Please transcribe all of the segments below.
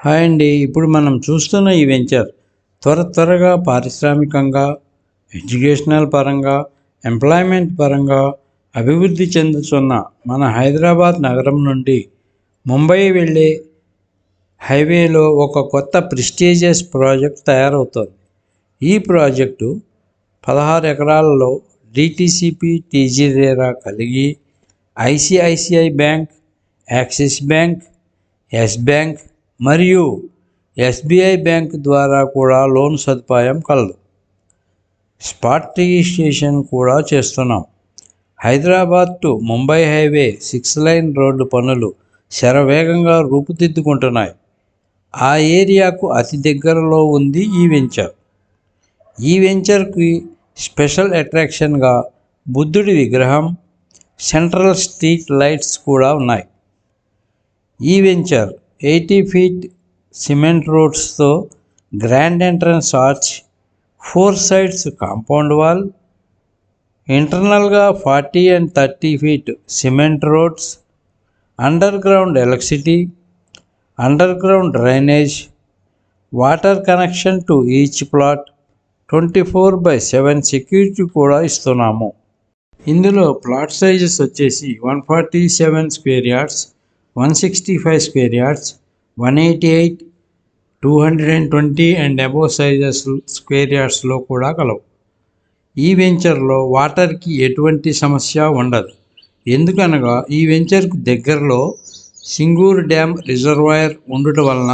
Hi అండి. ఇప్పుడు మనం చూస్తున్న ఈ వెంచర్ త్వరగా పారిశ్రామికంగా, ఎడ్యుకేషనల్ పరంగా, ఎంప్లాయ్మెంట్ పరంగా అభివృద్ధి చెందుతున్న మన హైదరాబాద్ నగరం నుండి ముంబై వెళ్ళే హైవేలో ఒక కొత్త ప్రెస్టీజియస్ ప్రాజెక్ట్ తయారవుతోంది. ఈ ప్రాజెక్టు 16 ఎకరాలలో డిటిసిపి టీజీ రేరా కలిగి ICICI bank, Axis bank, yes bank మరియు ఎస్బీఐ బ్యాంక్ ద్వారా కూడా లోన్ సదుపాయం కలదు. స్పాట్ రిజిస్ట్రేషన్ కూడా చేస్తున్నాం. Hyderabad to Mumbai highway 6 line road పనులు శరవేగంగా రూపుదిద్దుకుంటున్నాయి. ఆ ఏరియాకు అతి దగ్గరలో ఉంది ఈ వెంచర్. ఈ వెంచర్కి స్పెషల్ అట్రాక్షన్గా బుద్ధుడి విగ్రహం, సెంట్రల్ స్ట్రీట్ లైట్స్ కూడా ఉన్నాయి. ఈ వెంచర్ 80 ఫీట్ సిమెంట్ రోడ్స్తో grand entrance arch, 4 sides compound wall, ఇంటర్నల్గా 40 and 30 feet cement roads, underground electricity, underground drainage, water connection to each plot, 24/7 security కూడా ఇస్తున్నాము. ఇందులో ప్లాట్ సైజెస్ వచ్చేసి 147 square yards, 165 square yards, 188, 220 and above sizes square యార్డ్స్లో కూడా కలవు. ఈ వెంచర్లో వాటర్కి ఎటువంటి సమస్య ఉండదు. ఎందుకనగా ఈ వెంచర్కు దగ్గరలో సింగూర్ డ్యామ్ రిజర్వాయర్ ఉండటం వలన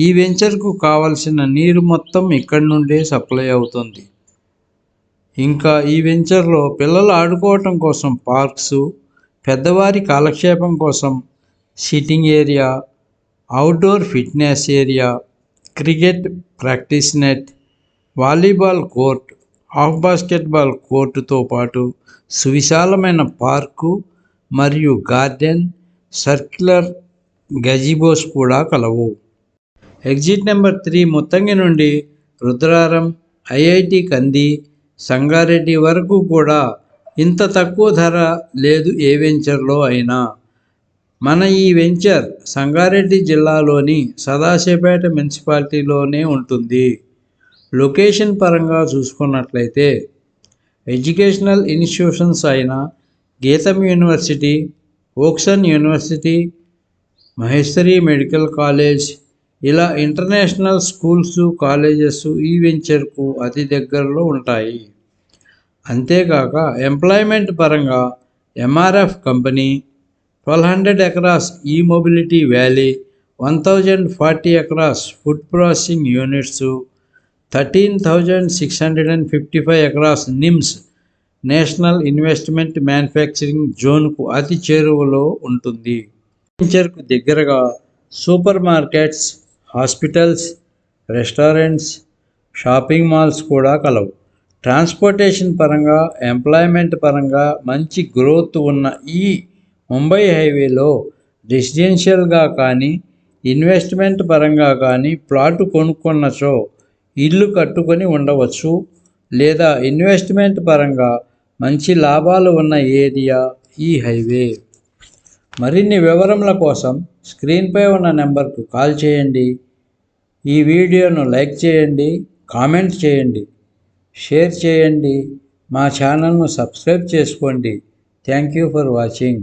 ఈ వెంచర్కు కావలసిన నీరు మొత్తం ఇక్కడి నుండే సప్లై అవుతుంది. ఇంకా ఈ వెంచర్లో పిల్లలు ఆడుకోవటం కోసం పార్క్స్, పెద్దవారి కాలక్షేపం కోసం sitting area, outdoor fitness area, cricket practice net, volleyball court, half basketball కోర్టుతో పాటు సువిశాలమైన పార్కు మరియు గార్డెన్, సర్క్యులర్ గజిబోస్ కూడా కలవు. ఎగ్జిట్ నెంబర్ 3 ముత్తంగి నుండి రుద్రారం, ఐఐటి కంది, సంగారెడ్డి వరకు కూడా ఇంత తక్కువ ధర లేదు ఏ వెంచర్లో అయినా. మన ఈ వెంచర్ సంగారెడ్డి జిల్లాలోని సదాశివపేట మున్సిపాలిటీలోనే ఉంటుంది. లొకేషన్ పరంగా చూసుకున్నట్లయితే ఎడ్యుకేషనల్ ఇన్స్టిట్యూషన్స్ అయిన గీతం యూనివర్సిటీ, ఓక్సన్ యూనివర్సిటీ, మహేశ్వరి మెడికల్ కాలేజ్, ఇలా ఇంటర్నేషనల్ స్కూల్స్, కాలేజెస్ ఈ వెంచర్కు అతి దగ్గరలో ఉంటాయి. అంతేకాక ఎంప్లాయ్మెంట్ పరంగా ఎంఆర్ఎఫ్ కంపెనీ, 1200 ఎకరాస్ ఈ mobility valley, 1040 acres food processing units, 13,655 acres NIMS national investment manufacturing జోన్కు అతి చేరువలో ఉంటుంది. వెంచర్కు దగ్గరగా supermarkets, hospitals, restaurants, shopping malls కూడా కలవు. ట్రాన్స్పోర్టేషన్ పరంగా, ఎంప్లాయ్మెంట్ పరంగా మంచి గ్రోత్ ఉన్న ఈ ముంబై హైవేలో రెసిడెన్షియల్గా కానీ, ఇన్వెస్ట్మెంట్ పరంగా కానీ ప్లాటు కొనుక్కున్నచో ఇల్లు కట్టుకొని ఉండవచ్చు. లేదా ఇన్వెస్ట్మెంట్ పరంగా మంచి లాభాలు ఉన్న ఏరియా ఈ హైవే. మరిన్ని వివరముల కోసం స్క్రీన్పై ఉన్న నెంబర్కు కాల్ చేయండి. ఈ వీడియోను లైక్ చేయండి, కామెంట్ చేయండి, షేర్ చేయండి. మా ఛానల్ను సబ్స్క్రైబ్ చేసుకోండి. Thank you for watching.